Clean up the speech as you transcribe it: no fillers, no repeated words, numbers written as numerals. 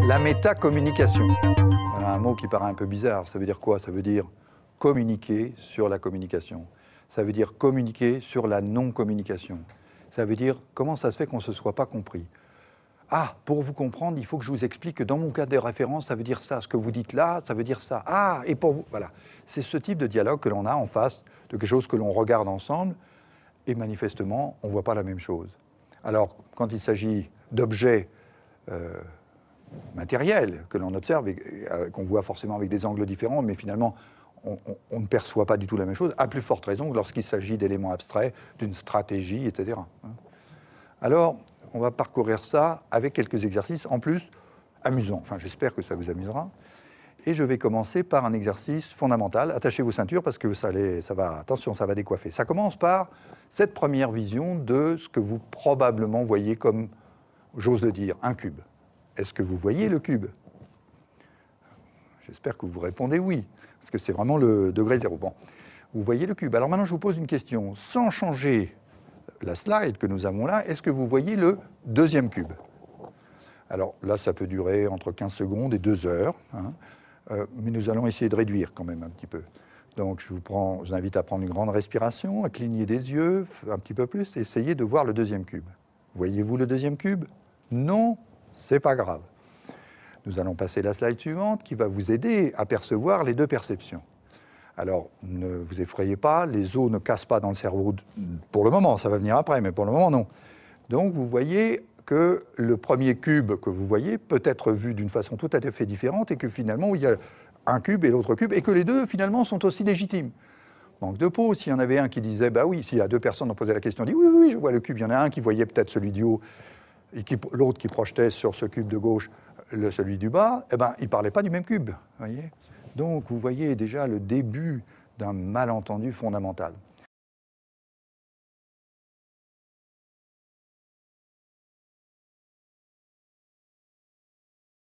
La métacommunication. Voilà un mot qui paraît un peu bizarre. Ça veut dire quoi? Ça veut dire communiquer sur la communication. Ça veut dire communiquer sur la non-communication. Ça veut dire comment ça se fait qu'on ne se soit pas compris. Ah, pour vous comprendre, il faut que je vous explique que dans mon cadre de référence, ça veut dire ça. Ce que vous dites là, ça veut dire ça. Ah, et pour vous, voilà. C'est ce type de dialogue que l'on a en face de quelque chose que l'on regarde ensemble et manifestement, on ne voit pas la même chose. Alors, quand il s'agit d'objets matériels que l'on observe et qu'on voit forcément avec des angles différents, mais finalement, on ne perçoit pas du tout la même chose, à plus forte raison que lorsqu'il s'agit d'éléments abstraits, d'une stratégie, etc. Alors, on va parcourir ça avec quelques exercices, en plus, amusants. Enfin, j'espère que ça vous amusera. Et je vais commencer par un exercice fondamental. Attachez vos ceintures parce que ça va, attention, ça va décoiffer. Ça commence par cette première vision de ce que vous probablement voyez comme, j'ose le dire, un cube. Est-ce que vous voyez le cube? J'espère que vous répondez oui, parce que c'est vraiment le degré zéro. Bon, vous voyez le cube. Alors maintenant, je vous pose une question. Sans changer la slide que nous avons là, est-ce que vous voyez le deuxième cube? Alors là, ça peut durer entre 15 secondes et 2 heures, hein, mais nous allons essayer de réduire quand même un petit peu. Donc je vous invite à prendre une grande respiration, à cligner des yeux un petit peu plus et essayer de voir le deuxième cube. Voyez-vous le deuxième cube? Non, c'est pas grave. Nous allons passer à la slide suivante qui va vous aider à percevoir les deux perceptions. Alors, ne vous effrayez pas, les os ne cassent pas dans le cerveau pour le moment, ça va venir après, mais pour le moment, non. Donc, vous voyez que le premier cube que vous voyez peut être vu d'une façon tout à fait différente et que finalement, il y a un cube et l'autre cube, et que les deux, finalement, sont aussi légitimes. Manque de peau, s'il y en avait un qui disait, bah oui, s'il y a deux personnes qui ont posé la question, on dit, oui, oui, je vois le cube, il y en a un qui voyait peut-être celui du haut, et l'autre qui projetait sur ce cube de gauche celui du bas, eh ben, ils ne parlaient pas du même cube, voyez. Donc, vous voyez déjà le début d'un malentendu fondamental.